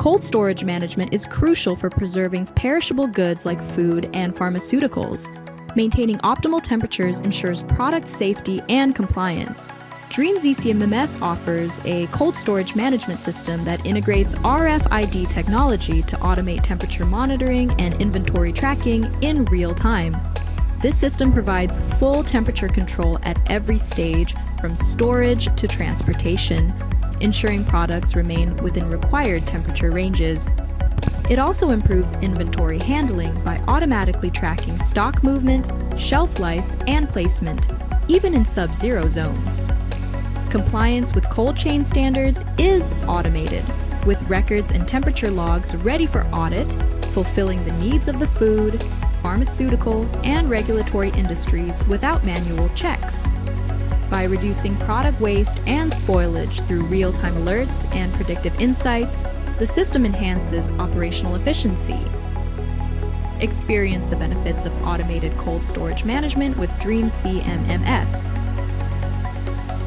Cold storage management is crucial for preserving perishable goods like food and pharmaceuticals. Maintaining optimal temperatures ensures product safety and compliance. DreamzCMMS offers a cold storage management system that integrates RFID technology to automate temperature monitoring and inventory tracking in real time. This system provides full temperature control at every stage, from storage to transportation, ensuring products remain within required temperature ranges. It also improves inventory handling by automatically tracking stock movement, shelf life, and placement, even in sub-zero zones. Compliance with cold chain standards is automated, with records and temperature logs ready for audit, fulfilling the needs of the food, pharmaceutical, and regulatory industries without manual checks. By reducing product waste and spoilage through real-time alerts and predictive insights, the system enhances operational efficiency. Experience the benefits of automated cold storage management with DreamzCMMS.